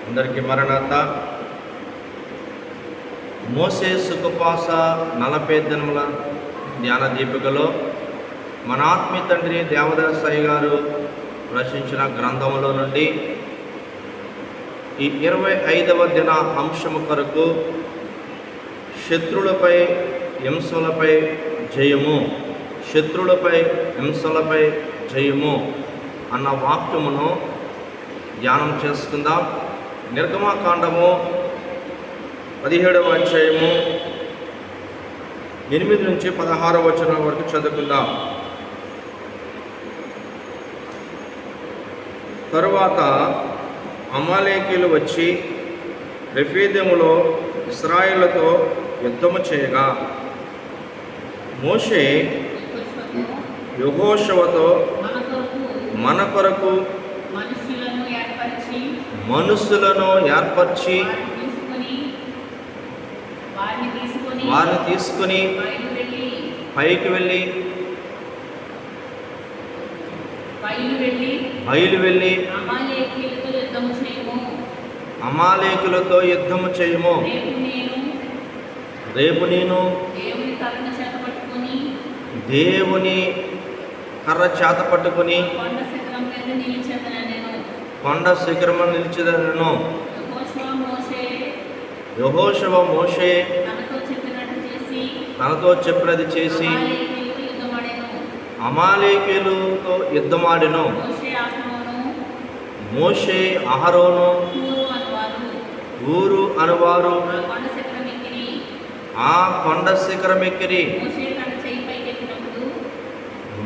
అందరికీ మరణాత. మోసే సుఖపాస 40 దినముల ధ్యాన దీపికలో మన ఆత్మీయ తండ్రి దేవదాసయ్య గారు రచించిన గ్రంథంలో నుండి ఈ 25వ దిన అంశము కొరకు శత్రువులపై హింసలపై జయము, శత్రువులపై హింసలపై జయము అన్న వాక్యమును ధ్యానం చేసుకుందాం. నిర్గమకాండము 17వ అధ్యాయము 8 నుంచి 16వ వచనం వరకు చదువుకుందాం. తరువాత అమాలేకీయులు వచ్చి రెఫీదీములో ఇశ్రాయేలుతో యుద్ధము చేయగా మోషే యెహోషువతో మన కొరకు మనుషులను ఏర్పరిచి వారిని తీసుకుని పైకి వెళ్ళి బయలు వెళ్ళి అమాలేకులతో యుద్ధము చేయము. రేపు నేను దేవుని కర్ర చేత పట్టుకుని కొండ శిఖరము నిలిచెదను. యెహోషువ మోషే తనతో చెప్పినది చేసి అమాలేకీయులతో యుద్ధమాడెను. మోషే అహరోను ఊరు అనువారు ఆ కొండ శిఖరమెక్కిరి.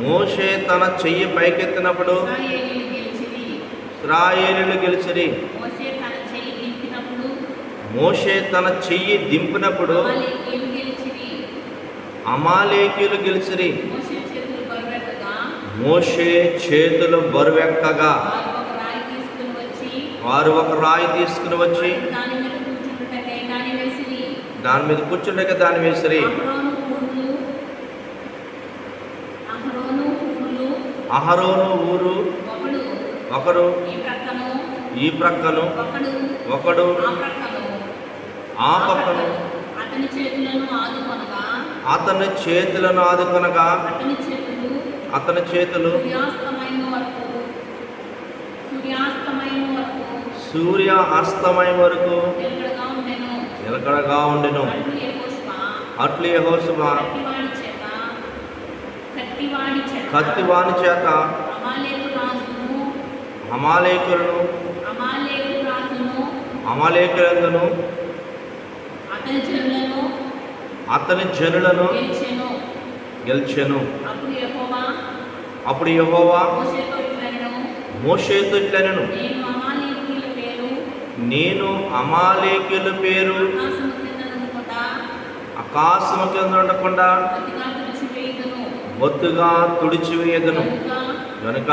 మోషే తన చెయ్యి పైకెత్తినప్పుడు ఇశ్రాయేలీయులు గెలిచిరి. మోషే తన చెయ్యి దింపినప్పుడు అమాలేకీయులు గెలిచిరి. మోషే చేతులు బరువెక్కగా వారు ఒక రాయి తీసుకుని వచ్చి దాని మీద కూర్చుండగా దాన్ని వేసిరి. అహరోను ఊరు ఒకడు ఈ ప్రక్కను ఒకడు ఆ పక్కను అతని చేతులను ఆదుకొనగా అతని చేతులు సూర్య అస్తమయం వరకు నిలకడగా ఉండెను. అట్లు యెహోషువ కత్తివాని చేత అమాలేకులను అతని జనులను గెలిచెను. అప్పుడు యెహోవా మోషేతో ఇట్లనెను, నేను అమాలేకీయుల పేరు ఆకాశము కింద ఉండకుండా బొత్తుగా తుడిచివేయదును కనుక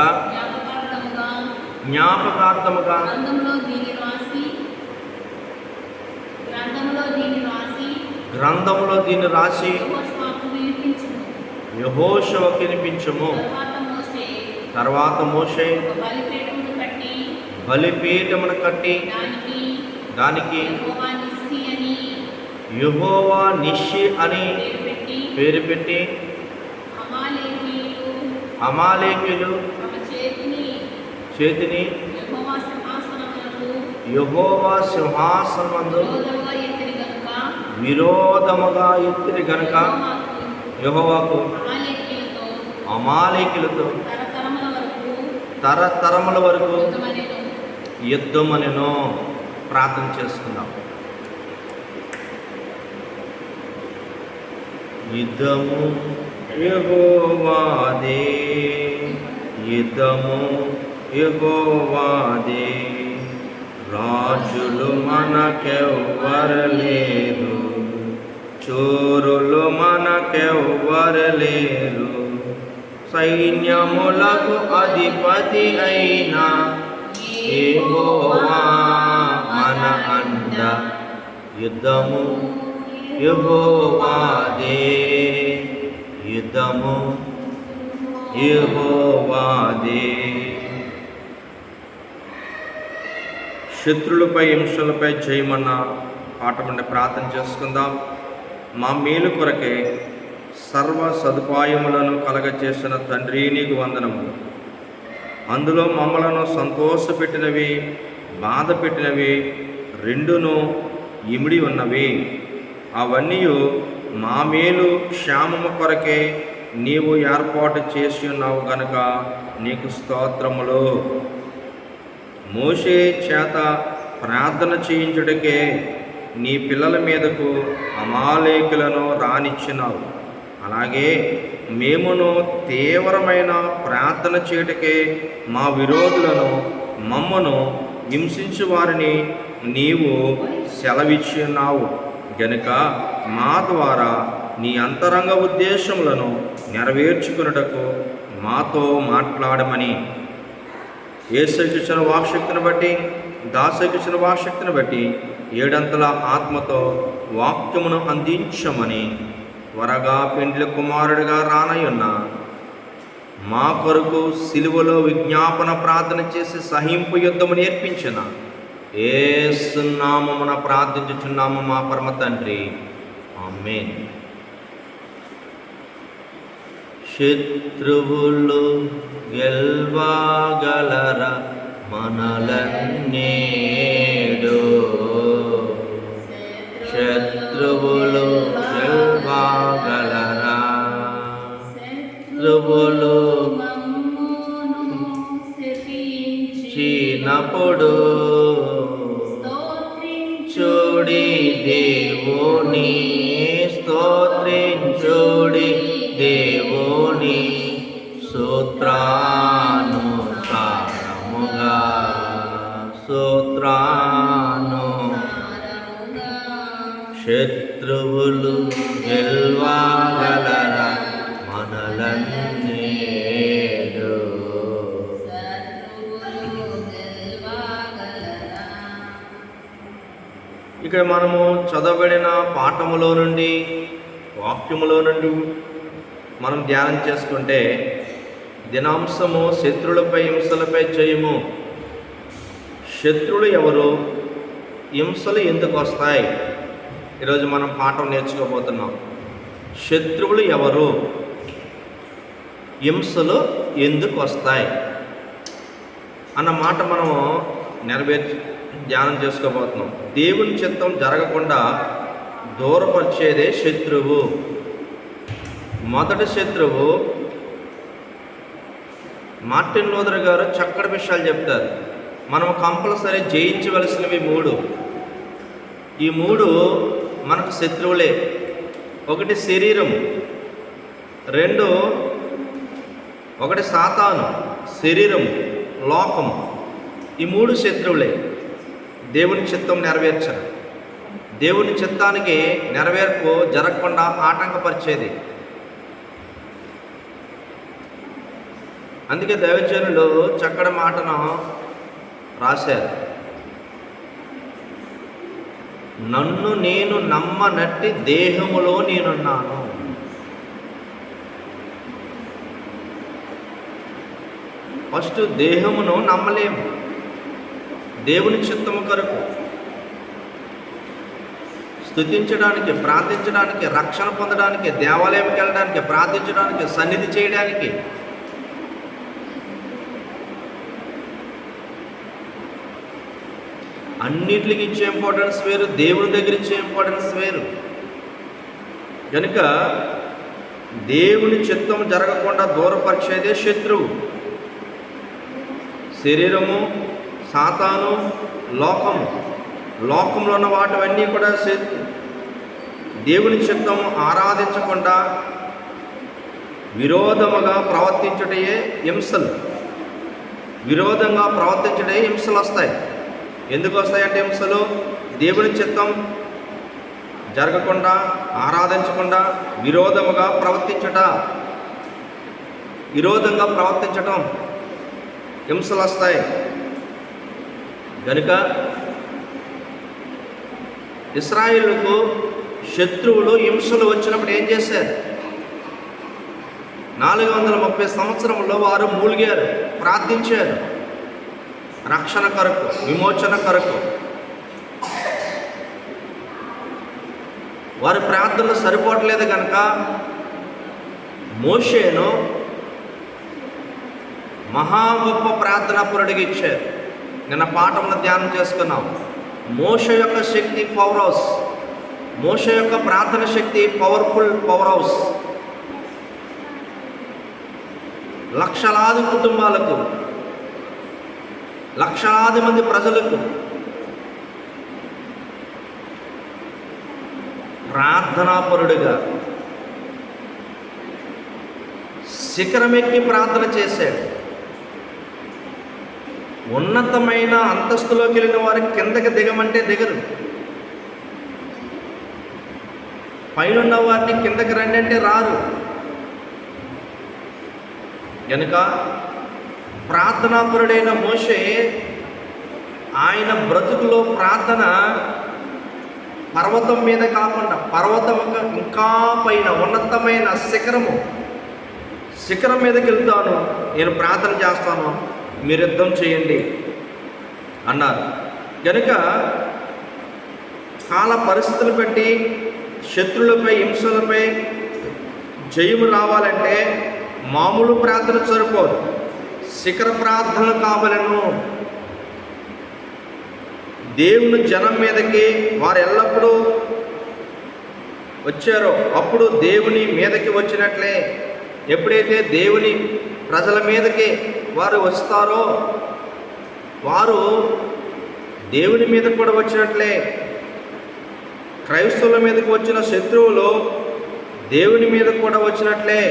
జ్ఞాపకార్థముగా గ్రంథంలో దీన్ని రాసి యెహోషువకు వినిపించుము. తర్వాత మోషే బలిపీఠమును కట్టి దానికి యెహోవా నిస్సి అని పేరు పెట్టి అమాలేకీయులు చేతిని యెహోవా సింహాసనమందు విరోధముగా ఎత్తిరి గనుక యెహోవాకు అమాలేకీయులతో తరతరముల వరకు యుద్ధమనెను. ప్రార్థన చేసుకుందాం. యుద్ధము యెహోవాదే, యుద్ధము యెహోవాదే, రాజులు మనకెవ్వరు లేరు, చోరులు మనకెవ్వరు లేరు, సైన్యములకు అధిపతి అయిన యెహోవా మన అండ. యుద్ధము యెహోవాదే, యుద్ధము యెహోవాదే. శత్రులపై హింసలపై చేయమన్న పాఠముండి ప్రార్థన చేసుకుందాం. మా మేలు కొరకే సర్వ సదుపాయములను కలగచేసిన తండ్రి నీకు వందనములు. అందులో మమ్మలను సంతోషపెట్టినవి, బాధ పెట్టినవి రెండును ఇమిడి ఉన్నవి. అవన్నీ మా మేలు క్షేమము కొరకే నీవు ఏర్పాటు చేసి ఉన్నావు గనుక నీకు స్తోత్రములు. మోషే చేత ప్రార్థన చేయించుటకే నీ పిల్లల మీదకు అమాలేకులను రానిచ్చినావు. అలాగే మేమును తీవ్రమైన ప్రార్థన చేయుటకే మా విరోధులను మమ్మను హింసించు వారిని నీవు సెలవిచ్చి ఉన్నావు గనుక మా ద్వారా నీ అంతరంగ ఉద్దేశములను నెరవేర్చుకున్నటకు మాతో మాట్లాడమని యేసుకిచ్చిన వాక్శక్తిని బట్టి, దాసుకిచ్చిన వాక్శక్తిని బట్టి ఏడంతల ఆత్మతో వాక్యమును అందించమని త్వరగా పెండ్లి కుమారుడిగా రానయ్యున్న మా కొరకు సిలువలో విజ్ఞాపన ప్రార్థన చేసి సహింపు యుద్ధము నేర్పించిన యేసు నామమున ప్రార్థించుచున్నాము మా పరమ తండ్రి, ఆమేన్. శత్రువులు గెల్వగలరా మనలన్నేడు, శత్రువులు గెల్వగలరా, శత్రువులు చిన్నప్పుడు స్తోత్రించుడి దేవుని, స్తోత్రించుడి దేవుని సూత్రానుసారముగా, శత్రువులు గెల్వగలరా మనలన్నేడు. ఇక్కడ మనము చదవబడిన పాఠములో నుండి, వాక్యములో నుండి మనం ధ్యానం చేసుకుంటే దినాంశము శత్రులపై హింసలపై చేయము. శత్రులు ఎవరు, హింసలు ఎందుకు వస్తాయి? ఈరోజు మనం పాఠం నేర్చుకోబోతున్నాం. శత్రువులు ఎవరు, హింసలు ఎందుకు వస్తాయి అన్న మాట మనము ధ్యానం చేసుకోబోతున్నాం. దేవుని చిత్తం జరగకుండా దూరపరిచేదే శత్రువు. మొదటి శత్రువు మార్టిన్ లూథర్ గారు చక్కటి విషయాలు చెప్తారు. మనం కంపల్సరీ జయించవలసినవి మూడు. ఈ మూడు మనకు శత్రువులే. ఒకటి శరీరం, ఒకటి సాతాను, శరీరం, లోకం. ఈ మూడు శత్రువులే. దేవుని చిత్తం నెరవేర్చరు. దేవుని చిత్తానికి నెరవేర్పు జరగకుండా ఆటంకపరిచేది. అందుకే దైవజనులు చక్కటి మాటను రాశారు. నన్ను నేను నమ్మనట్టి దేహములో నేనున్నాను. ఫస్ట్ దేహమును నమ్మలేము. దేవుని చిత్తము కొరకు స్తుతించడానికి, ప్రార్థించడానికి, రక్షణ పొందడానికి, దేవాలయంకి వెళ్ళడానికి, ప్రార్థించడానికి, సన్నిధి చేయడానికి, అన్నిటికి ఇచ్చే ఇంపార్టెన్స్ వేరు, దేవుని దగ్గర ఇచ్చే ఇంపార్టెన్స్ వేరు. కనుక దేవుని చిత్తం జరగకుండా దూరపరిచేదే శత్రువు. శరీరము, సాతాను, లోకము. లోకంలో ఉన్న వాటివన్నీ కూడా దేవుని చిత్తము ఆరాధించకుండా విరోధముగా ప్రవర్తించుటే హింసలు. విరోధంగా ప్రవర్తించుటే హింసలు వస్తాయి. ఎందుకు వస్తాయంటే హింసలు దేవుని చిత్తం జరగకుండా, ఆరాధించకుండా విరోధంగా ప్రవర్తించటం హింసలు వస్తాయి. కనుక ఇశ్రాయేలుకు శత్రువులు హింసలు వచ్చినప్పుడు ఏం చేశారు? 430 సంవత్సరంలో వారు మూలిగారు, ప్రార్థించారు. రక్షణ కొరకు, విమోచన కొరకు. వారి ప్రార్థనలు సరిపోవట్లేదు కనుక మోషేను మహా గొప్ప ప్రార్థనాపరుడిగా ఇచ్చారు. నిన్న పాఠంలో ధ్యానం చేసుకున్నాం. మోషే యొక్క శక్తి పవర్ హౌస్, మోషే యొక్క ప్రార్థన శక్తి పవర్ఫుల్ పవర్ హౌస్. లక్షలాది కుటుంబాలకు, లక్షలాది మంది ప్రజలకు ప్రార్థనాపరుడిగా శిఖరమెక్కి ప్రార్థన చేశాడు. ఉన్నతమైన అంతస్తులోకి వెళ్ళిన వారికి కిందకి దిగమంటే దిగరు, పైనున్న వారిని కిందకి రండి అంటే రారు. కనుక ప్రార్థనాపరుడైన మోషే ఆయన బ్రతుకులో ప్రార్థన పర్వతం మీద కాకుండా పర్వతం ఇంకా పైన ఉన్నతమైన శిఖరం మీదకి వెళ్తాను, నేను ప్రార్థన చేస్తాను, మీరు యుద్ధం చేయండి అన్నారు. కనుక కాల పరిస్థితులు బట్టి శత్రువులపై, హింసలపై జయము రావాలంటే మామూలు ప్రార్థన సరిపోదు, శిఖర ప్రార్థనలు కావాలను. దేవుని జనం మీదకి వారు ఎల్లప్పుడూ వచ్చారో అప్పుడు దేవుని మీదకి వచ్చినట్లే, ఎప్పుడైతే దేవుని ప్రజల మీదకి వారు వస్తారో వారు దేవుని మీద కూడా వచ్చినట్లే. క్రైస్తవుల మీదకి వచ్చిన శత్రువులు దేవుని మీద కూడా వచ్చినట్లే.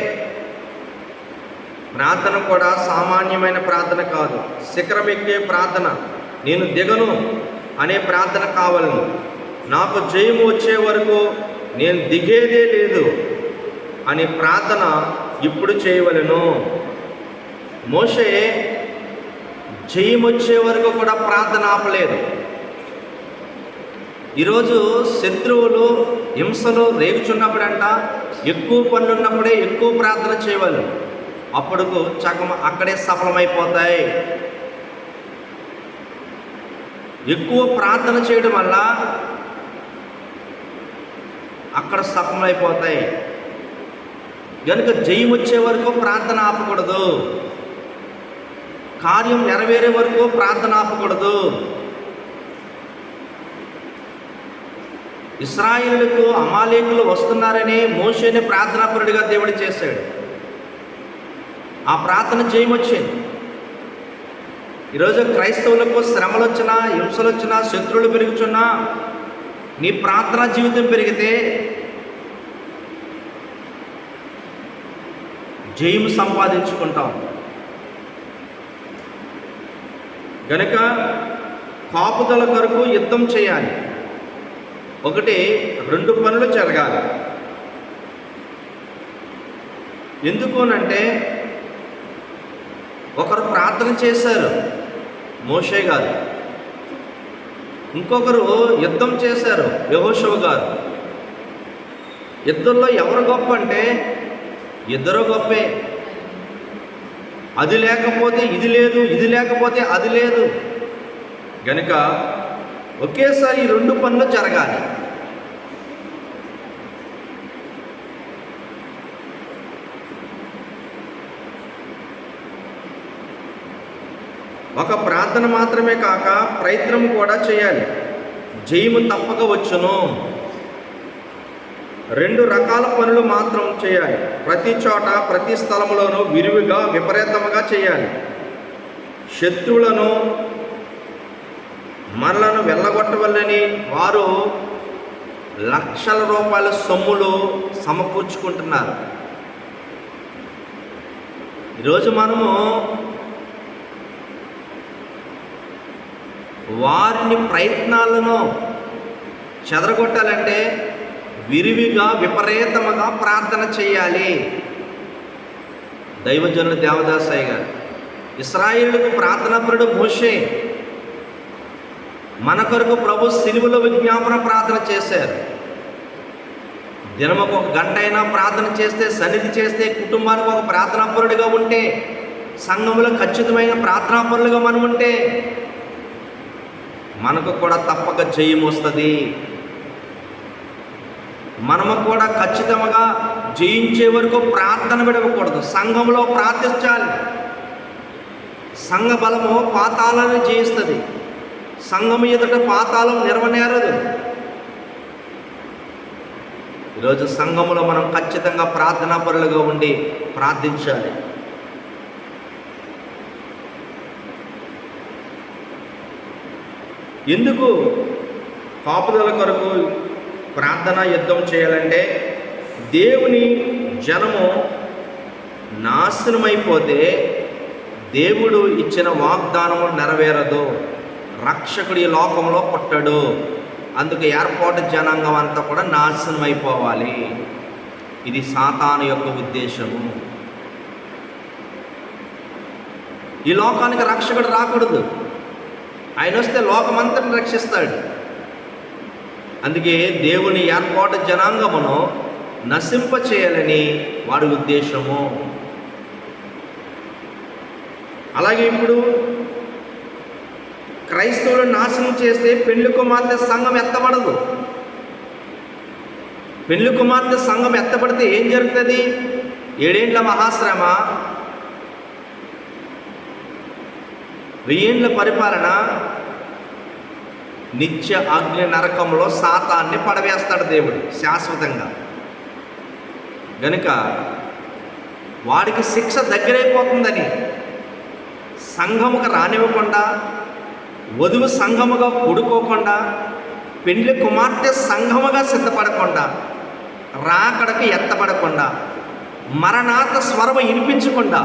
ప్రార్థన కూడా సామాన్యమైన ప్రార్థన కాదు, శిఖరం ఎక్కే ప్రార్థన. నేను దిగను అనే ప్రార్థన కావాలను. నాకు జయము వచ్చే వరకు నేను దిగేదే లేదు అనే ప్రార్థన ఇప్పుడు చేయవలెను. మోషే జయం వచ్చే వరకు కూడా ప్రార్థన ఆపలేదు. ఈరోజు శత్రువులు, హింసలు రేగుచున్నప్పుడంట ఎక్కువ పనులు ఉన్నప్పుడే ఎక్కువ ప్రార్థన చేయవాలి, అప్పుడు సగం అక్కడే సఫలమైపోతాయి. ఎక్కువ ప్రార్థన చేయడం వల్ల అక్కడ సఫలమైపోతాయి. కనుక జయం వచ్చే వరకు ప్రార్థన ఆపకూడదు, కార్యం నెరవేరే వరకు ప్రార్థన ఆపకూడదు. ఇశ్రాయేలుకు అమాలేకులు వస్తున్నారని మోషేని ప్రార్థనాపరుడిగా దేవుడు చేశాడు. ఆ ప్రార్థన జయం వచ్చింది. ఈరోజు క్రైస్తవులకు శ్రమలు వచ్చినా, హింసలు వచ్చినా, శత్రువులు పెరుగుచున్నా నీ ప్రార్థనా జీవితం పెరిగితే జయం సంపాదించుకుంటాం. గనుక కాపుదల కొరకు యుద్ధం చేయాలి. ఒకటి, 2 పనులు జరగాలి. ఎందుకునంటే ఒకరు ప్రార్థన చేశారు, మోషే గారు. ఇంకొకరు యుద్ధం చేశారు, యెహోషువ గారు. ఇద్దరిలో ఎవరు గొప్ప అంటే ఇద్దరు గొప్పే. అది లేకపోతే ఇది లేదు, ఇది లేకపోతే అది లేదు. గనుక ఒకేసారి 2 పనులు జరగాలి. ఒక ప్రార్థన మాత్రమే కాక ప్రయత్నం కూడా చేయాలి. జయము తప్పక వచ్చును. 2 రకాల పనులు మాత్రం చేయాలి. ప్రతి చోట, ప్రతి స్థలంలోనూ విరివిగా, విపరీతముగా చేయాలి. శత్రువులను, మనలను వెళ్ళగొట్టవల్లని వారు లక్షల రూపాయల సొమ్ములు సమకూర్చుకుంటున్నారు. ఈరోజు మనము వారిని ప్రయత్నాలను చెదరగొట్టాలంటే విరివిగా, విపరీతముగా ప్రార్థన చేయాలి. దైవజనులు దేవదాసయ్య గారు, ఇశ్రాయేలుకు ప్రార్థనాపరుడు మోషే. మన కొరకు ప్రభు సిలువలో విజ్ఞాపన ప్రార్థన చేశారు. దినముకు 1 గంట అయినా ప్రార్థన చేస్తే, సన్నిధి చేస్తే, కుటుంబానికి ఒక ప్రార్థనాపరుడిగా ఉంటే సంఘంలో ఖచ్చితమైన ప్రార్థనాపరులుగా మనం ఉంటే మనకు కూడా తప్పక జయం వస్తుంది. మనము కూడా ఖచ్చితంగా జయించే వరకు ప్రార్థన విడవకూడదు. సంఘంలో ప్రార్థించాలి. సంఘ బలము పాతాళాన్ని జయిస్తుంది. సంఘం ఎదుట పాతాళం నిలవనేరదు. ఈరోజు సంఘములో మనం ఖచ్చితంగా ప్రార్థనాపరులుగా ఉండి ప్రార్థించాలి. ఎందుకు కాపుదల కొరకు ప్రార్థన యుద్ధం చేయాలంటే, దేవుని జనము నాశనమైపోతే దేవుడు ఇచ్చిన వాగ్దానము నెరవేరదు. రక్షకుడు ఈ లోకంలో పుట్టడు. అందుకు ఏర్పాటు జనాంగం అంతా కూడా నాశనం అయిపోవాలి. ఇది సాతాను యొక్క ఉద్దేశము. ఈ లోకానికి రక్షకుడు రాకూడదు. ఆయన వస్తే లోకమంతటిని రక్షిస్తాడు. అందుకే దేవుని ఏర్పాటు జనాంగమును నశింప చేయాలని వాడి ఉద్దేశము. అలాగే ఇప్పుడు క్రైస్తవులు నాశనం చేస్తే పెళ్లి కుమార్తె సంఘం ఎత్తబడదు. పెళ్లి కుమార్తె సంఘం ఎత్తబడితే ఏం జరుగుతుంది? 7 ఏళ్ల మహాశ్రమ, 1000 ఏళ్ల పరిపాలన, నిత్య అగ్ని నరకంలో సాతాన్ని పడవేస్తాడు దేవుడు శాశ్వతంగా. గనుక వాడికి శిక్ష దగ్గరైపోతుందని సంఘముకు రానివ్వకుండా, వధువు సంఘముగా కూడుకోకుండా, పెండ్లి కుమార్తె సంఘముగా సిద్ధపడకుండా, రాకడకు ఎత్తపడకుండా, మరణాత స్వరము వినిపించకుండా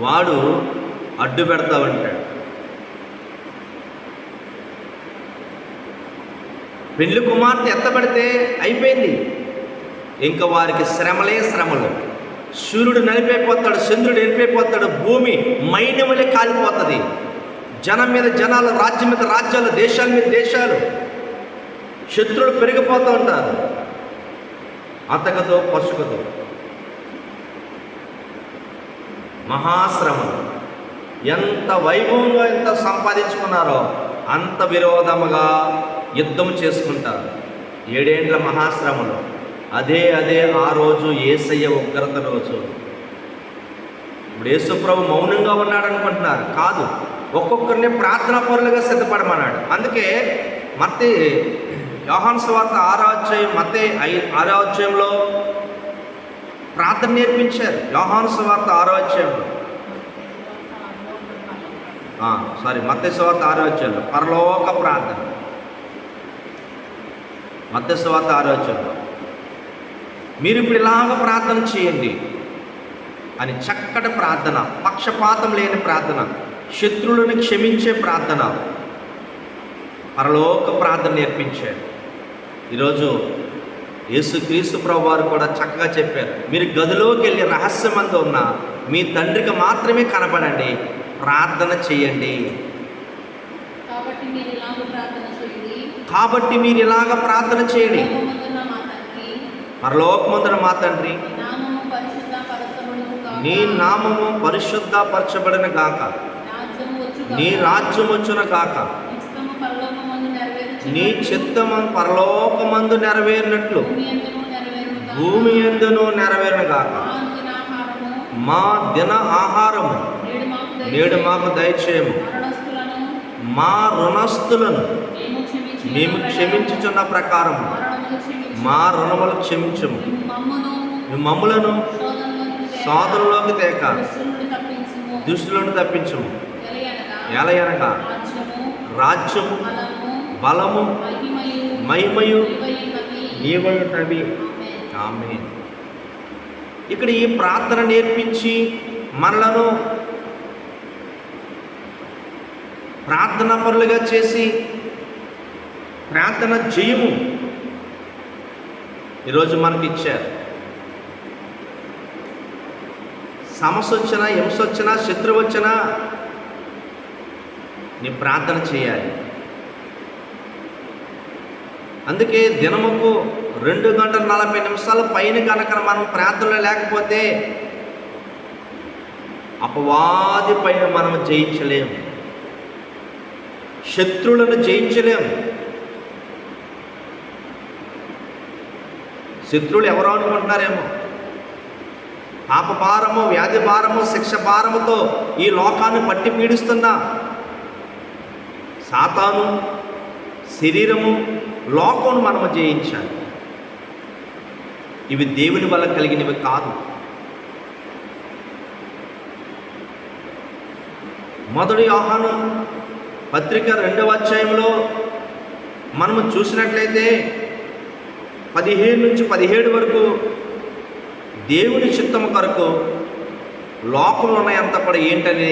వాడు అడ్డు పెడతా ఉంటాడు. పెండ్లి కుమార్తె ఎత్తబడితే అయిపోయింది. ఇంకా వారికి శ్రమలే శ్రమలు. సూర్యుడు నలిపైపోతాడు, చంద్రుడు వెళ్ళిపోతాడు, భూమి మైనములే కాలిపోతుంది. జనం మీద జనాలు, రాజ్యం మీద రాజ్యాలు, దేశాల మీద దేశాలు, శత్రువులు పెరిగిపోతూ ఉంటారు. అతకతో పసుకతో మహాశ్రమలు. ఎంత వైభవంగా ఎంత సంపాదించుకున్నారో అంత విరోధముగా యుద్ధం చేసుకుంటారు. 7 ఏళ్ల మహాశ్రమలు. అదే ఆ రోజు యేసయ్య ఉగ్రత రోజు. ఇప్పుడు యేసుప్రభు మౌనంగా ఉన్నాడు అనుకుంటున్నారు. కాదు, ఒక్కొక్కరిని ప్రార్థనా పరులుగా సిద్ధపడమన్నాడు. అందుకే యోహాను సువార్త 6వ అధ్యాయం, మత్తయి 6వ అధ్యాయంలో ప్రార్థన నేర్పించారు. యోహాను సువార్త 6వ అధ్యాయంలో మత్తయి సువార్త 6వ అధ్యాయంలో పరలోక ప్రార్థన. మత్తయి సువార్త 6వ అధ్యాయంలో మీరు ఇప్పుడు ఇలాగ ప్రార్థన చేయండి అని చక్కటి ప్రార్థన, పక్షపాతం లేని ప్రార్థన, శత్రువులను క్షమించే ప్రార్థన, పరలోక ప్రార్థన నేర్పించారు. ఈరోజు యేసుక్రీస్తు ప్రభు వారు కూడా చక్కగా చెప్పారు. మీరు గదిలోకి వెళ్ళి రహస్యమందు ఉన్న మీ తండ్రికి మాత్రమే కనపడండి, ప్రార్థన చేయండి. కాబట్టి మీరు ఇలాగ ప్రార్థన చేయండి. పరలోకమందున మా తండ్రి, నీ నామము పరిశుద్ధపరచబడిన గాక, నీ రాజ్యం వచ్చున గాక, నీ చిత్తము పరలోకమందు నెరవేరినట్లు భూమి యందును నెరవేరున గాక. మా దిన ఆహారము నేడు మాకు దయచేయము. మా రుణస్థులను మేము క్షమించుచున్న ప్రకారం మా రుణములు క్షమించము. మమ్ములను సోదరులోకి తేక దుష్టులను తప్పించము. ఎలయనగా రాజ్యము, బలము, మహిమయు నీవయున్నవి. ఆమేన్. ఇక్కడ ఈ ప్రార్థన నేర్పించి మనలను ప్రార్థనా పరులుగా చేసి ప్రార్థన జయము ఈరోజు మనకి ఇచ్చారు. సమస్య వచ్చినా, హింస వచ్చినా, శత్రువు వచ్చినా నీ ప్రార్థన చేయాలి. అందుకే దినముకు 2 గంటల 40 నిమిషాల పైన కనుక మనం ప్రార్థనలో లేకపోతే అపవాది పైన మనం జయించలేం, శత్రువులను జయించలేం. శత్రువులు ఎవరో అనుకుంటున్నారేమో. పాప భారము, వ్యాధి భారము, శిక్ష భారముతో ఈ లోకాన్ని పట్టి పీడిస్తున్నా సాతాను, శరీరము, లోకమును మనము జయించాలి. ఇవి దేవుని వల్ల కలిగినవి కాదు. మొదటి యోహాను పత్రిక 2వ అధ్యాయంలో మనము చూసినట్లయితే 15 నుంచి 17 వరకు దేవుని చిత్తము కొరకు లోకంలో ఉన్నంత కూడా ఏంటని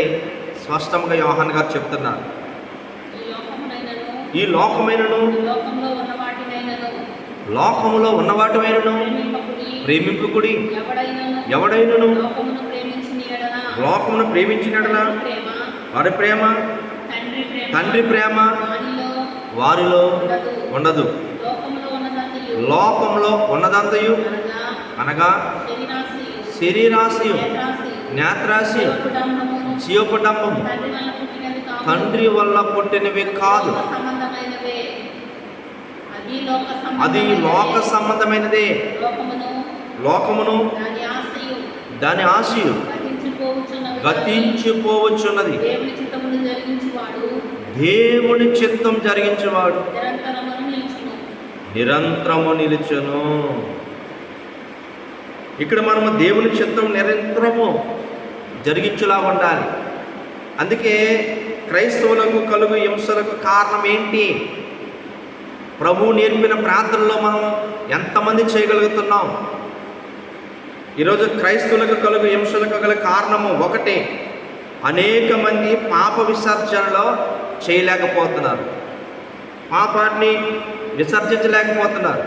స్పష్టంగా యోహాను గారు చెప్తున్నారు. ఈ లోకమైనను లోకములో ఉన్నవాటిమైనను ప్రేమింపుకుడి. ఎవడైనను లోకమును ప్రేమించిన వారి ప్రేమ తండ్రి ప్రేమ వారిలో ఉండదు. లోకంలో ఉన్నదంతయు అనగా శరీరాశయు, నేత్రాశయు, జీవపడంబము తండ్రి వల్ల పుట్టినవి కాదు, అది లోక సంబంధమైనదే. లోకమును దాని ఆశయు గతించిపోవచ్చున్నది, దేవుని చిత్తం జరిగించేవాడు నిరంతరము నిలుచును. ఇక్కడ మనము దేవుని చిత్తం నిరంతరము జరిగించులా ఉండాలి. అందుకే క్రైస్తవులకు కలుగు హింసలకు కారణం ఏంటి? ప్రభువు నేర్పిన ప్రార్థనలో మనం ఎంతమంది చేయగలుగుతున్నాం? ఈరోజు క్రైస్తవులకు కలుగు హింసలకు గల కారణము ఒకటే, అనేక మంది పాప విసర్జనలో చేయలేకపోతున్నారు, పాపాన్ని విసర్జించలేకపోతున్నారు.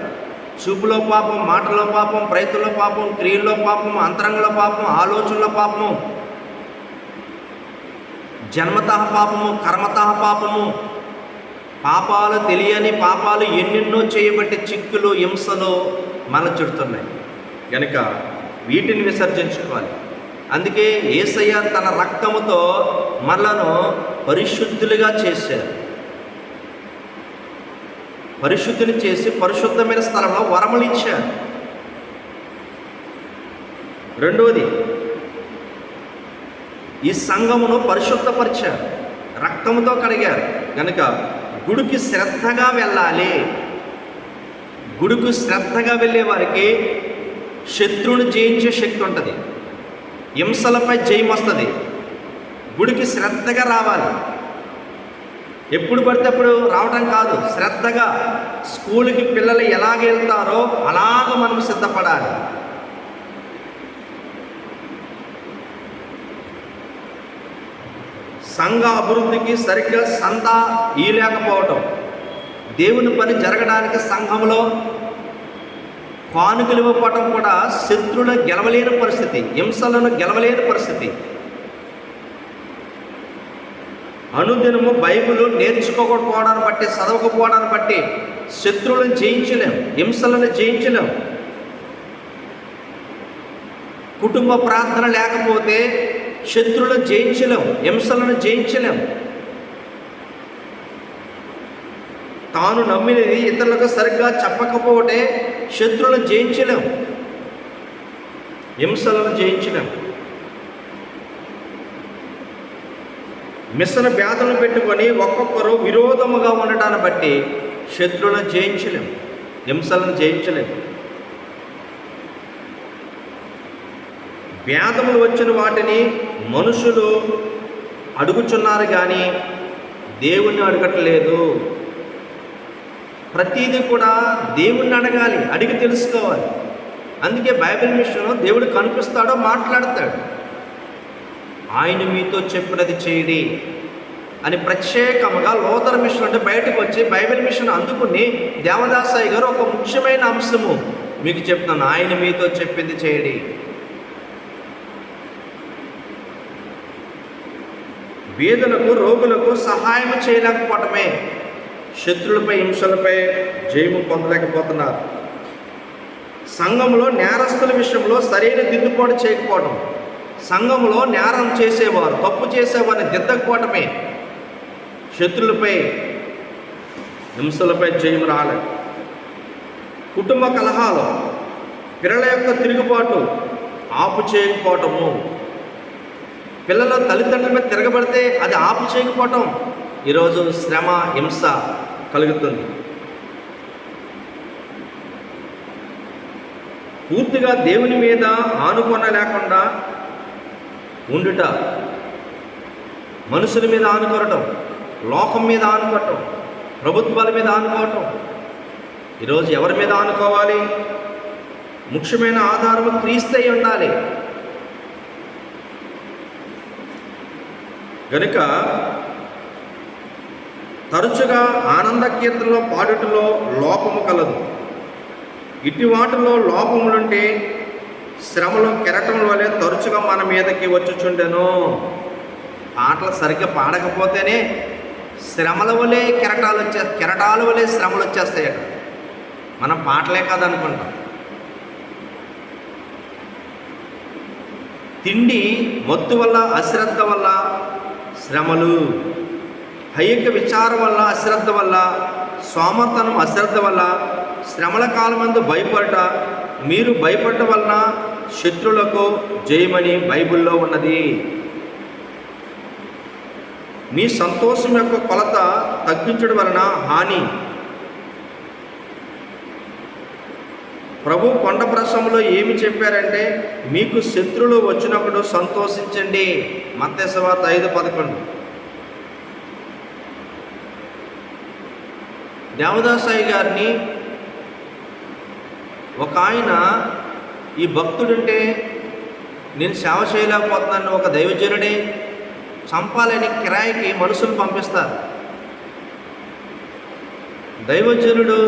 చూపులో పాపం, మాటలో పాపం, ప్రయత్నంలో పాపం, క్రియల్లో పాపం, అంతరంగంలో పాపం, ఆలోచనలో పాపము, జన్మతః పాపము, కర్మతః పాపము, పాపాలు తెలియని పాపాలు ఎన్నెన్నో చేయబట్టి చిక్కులు, హింసలు మన చుడుతున్నాయి. కనుక వీటిని విసర్జించుకోవాలి. అందుకే యేసయ్య తన రక్తముతో మనలను పరిశుద్ధులుగా చేశారు. పరిశుద్ధిని చేసి పరిశుద్ధమైన స్థలంలో వరములు ఇచ్చారు. రెండవది, ఈ సంఘమును పరిశుద్ధపరిచారు, రక్తముతో కడిగారు. కనుక గుడికి శ్రద్ధగా వెళ్ళాలి. గుడికి శ్రద్ధగా వెళ్ళే వారికి శత్రువుని జయించే శక్తి ఉంటుంది, హింసలపై జయం వస్తుంది. గుడికి శ్రద్ధగా రావాలి. ఎప్పుడు పడితే అప్పుడు రావటం కాదు, శ్రద్ధగా. స్కూల్కి పిల్లలు ఎలాగ వెళ్తారో అలాగ మనం సిద్ధపడాలి. సంఘ అభివృద్ధికి సరిగ్గా సందా ఇయలేకపోవటం, దేవుని పని జరగడానికి సంఘంలో కానుకలు ఇవ్వటం కూడా శత్రువులను గెలవలేని పరిస్థితి, హింసలను గెలవలేని పరిస్థితి. అనుదినము బైబిల్ నేర్చుకోకపోవడాన్ని బట్టి, చదవకపోవడాన్ని బట్టి శత్రువులను జయించలేం, హింసలను జయించలేం. కుటుంబ ప్రార్థన లేకపోతే శత్రువులను జయించలేం, హింసలను జయించలేం. తాను నమ్మినది ఇతరులకు సరిగ్గా చెప్పకపోతే శత్రువులను జయించలేం, హింసలను జయించలేం. మిశ్రమ వ్యాధులను పెట్టుకొని ఒక్కొక్కరు విరోధముగా ఉండటాన్ని బట్టి శత్రువులను జయించలేం, హింసలను జయించలేం. వ్యాధములు వచ్చిన వాటిని మనుషులు అడుగుచున్నారు కానీ దేవుణ్ణి అడగట్లేదు. ప్రతిదీ కూడా దేవుణ్ణి అడగాలి, అడిగి తెలుసుకోవాలి. అందుకే బైబిల్ మిషన్లో దేవుడు కనిపిస్తాడో మాట్లాడతాడు. ఆయన మీతో చెప్పినది చేయడి అని ప్రత్యేకంగా లోతర్ మిషన్ అంటే బయటకు వచ్చి బైబిల్ మిషన్ అందుకుని దేవదాసయ్య గారు ఒక ముఖ్యమైన అంశము మీకు చెప్తున్నాను, ఆయన మీతో చెప్పింది చేయడి. వేదలకు, రోగులకు సహాయం చేయలేకపోవటమే శత్రులపై, హింసలపై జయము పొందలేకపోతున్నారు. సంఘంలో నేరస్తుల విషయంలో సరైన దిద్దుబాటు చేయకపోవడం, సంఘంలో నేరం చేసేవారు, తప్పు చేసేవారిని దిద్దకపోవటమే. శత్రులపై హింసలపై జయం రాలేదు. కుటుంబ కలహాలు, పిల్లల యొక్క తిరుగుబాటు ఆపు చేయకపోవటము, పిల్లలు తల్లిదండ్రుల మీద తిరగబడితే అది ఆపు చేయకపోవటం, ఈరోజు శ్రమ హింస కలుగుతుంది. పూర్తిగా దేవుని మీద ఆనుకొన లేకుండా ఉండుట, మనుషుల మీద ఆనుకోవటం, లోకం మీద ఆనుకోవటం, ప్రభుత్వాల మీద ఆనుకోవటం. ఈరోజు ఎవరి మీద ఆనుకోవాలి? ముఖ్యమైన ఆధారము క్రీస్తు అయి ఉండాలి. గనుక తరచుగా ఆనంద కీర్తనలో పాడుటలో లోపము కలదు. ఇటు వాటిలో లోపములుంటే శ్రమలు కెరటముల వలె తరచుగా మన మీదకి వచ్చుచుండెను. పాటలు సరిగ్గా పాడకపోతేనే శ్రమల వలె కెరటాల వలె శ్రమలు వచ్చేస్తాయట. మనం పాటలే కాదనుకుంటాం. తిండి మత్తు వల్ల, అశ్రద్ధ వల్ల శ్రమలు, హైక విచారం వల్ల, అశ్రద్ధ వల్ల, సోమర్తనం అశ్రద్ధ వల్ల శ్రమల కాలమందు భయపడట, మీరు భయపడట వలన శత్రులకు జయమని బైబిల్లో ఉన్నది. మీ సంతోషం యొక్క కొలత తగ్గించడం వలన హాని. ప్రభు కొండ ప్రసంగంలో ఏమి చెప్పారంటే, మీకు శత్రువులు వచ్చినప్పుడు సంతోషించండి. మత్తయి సువార్త 5:11. దేవదాసాయి గారిని ఒక ఆయన, ఈ భక్తుడుంటే నేను సేవ చేయలేకపోతున్నాను, ఒక దైవజనుడే చంపాలని కిరాయికి మనుషులు పంపిస్తారు. దైవజనుడు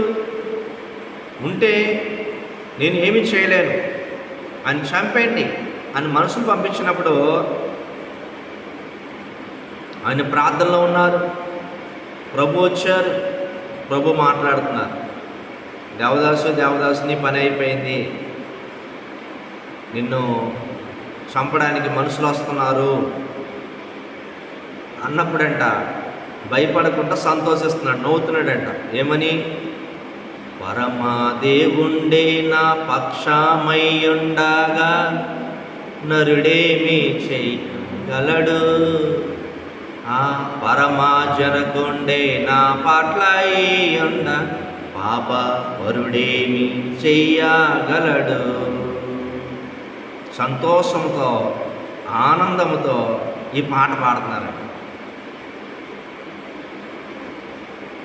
ఉంటే నేను ఏమీ చేయలేను, అని చంపేయండి అని మనుషులు పంపించినప్పుడు ఆయన ప్రార్థనలో ఉన్నారు. ప్రభు వచ్చారు, ప్రభు మాట్లాడుతున్నారు. దేవదాసు నీ పని అయిపోయింది, నిన్ను చంపడానికి మనుషులు వస్తున్నారు అన్నప్పుడంట భయపడకుండా సంతోషిస్తున్నాడు, నవ్వుతున్నాడంట. ఏమని? పరమాదేవుండే నా పక్షమయ్యుండగా నరుడేమి చేయగలడు, ఆ పరమాజనకుండే నా పట్ల అయ్యుండ పాప వరుడేమి చెయ్యగలడు. సంతోషంతో, ఆనందంతో ఈ పాట పాడుతున్నారు.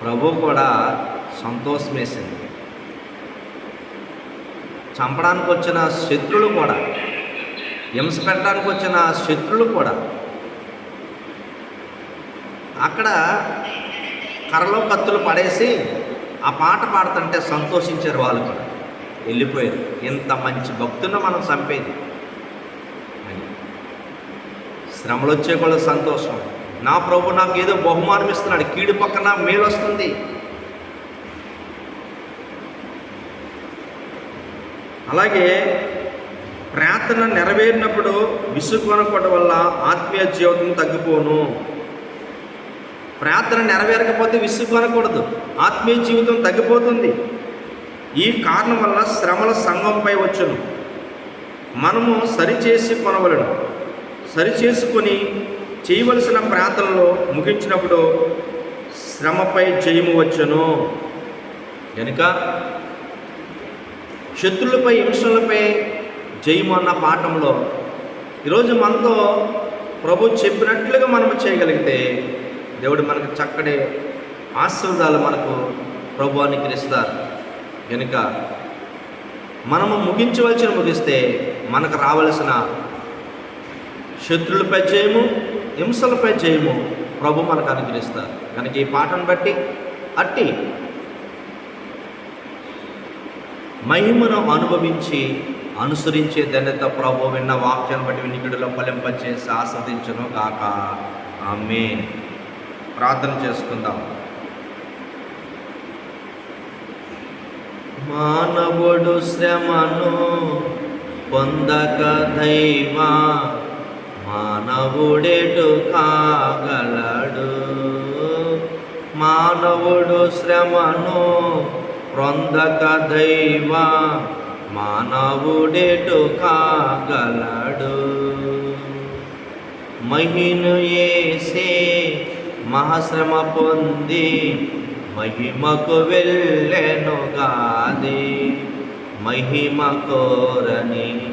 ప్రభు కూడా సంతోషం వేసింది. చంపడానికి వచ్చిన శత్రులు కూడా, హింస పెట్టడానికి వచ్చిన శత్రులు కూడా అక్కడ కర్రలో కత్తులు పడేసి ఆ పాట పాడుతుంటే సంతోషించారు. వాళ్ళు కూడా వెళ్ళిపోయారు. ఇంత మంచి భక్తున్న మనం చంపేది అని. శ్రమలు వచ్చే కూడా సంతోషం. నా ప్రభు నాకు ఏదో బహుమానం ఇస్తున్నాడు, కీడు పక్కన మేలు వస్తుంది. అలాగే ప్రార్థన నెరవేరినప్పుడు విసుగొనపడం వల్ల ఆత్మీయ జీవితం తగ్గిపోను. ప్రార్థన నెరవేరకపోతే విసుగొనకూడదు, ఆత్మీయ జీవితం తగ్గిపోతుంది. ఈ కారణం వల్ల శ్రమల సంఘంపై వచ్చును. మనము సరిచేసి కొనవలను. సరిచేసుకొని చేయవలసిన ప్రార్థనలో ముగించినప్పుడు శ్రమపై జయము వచ్చును. కనుక శత్రులపై, హింసలపై జయము అన్న పాఠంలో ఈరోజు మనతో ప్రభు చెప్పినట్లుగా మనము చేయగలిగితే దేవుడు మనకు చక్కటి ఆశీర్వాదాలు మనకు ప్రభు అనుగ్రహిస్తారు. కనుక మనము ముగిస్తే మనకు రావలసిన శత్రులపై జయము, హింసలపై జయము ప్రభు మనకు అనుగ్రహిస్తారు. కనుక ఈ పాటను బట్టి అట్టి మహిమను అనుభవించి అనుసరించే ధన్యత ప్రభు విన్న వాక్యాన్ని బట్టి వినికిడిలో ఫలింపచేసి ఆస్వాదించును గాక. ఆమేన్. ప్రార్థన చేసుకుందాం. మానవుడు శ్రమను పొందక దైవ మానవుడెటు కాగలడు? మానవుడు శ్రమను పొందక దైవ మానవుడెటు కాగలడు? మహిను యేసే మహాశ్రమ పొంది మహిమకు వెళ్ళెను గాది మహిమ కోరని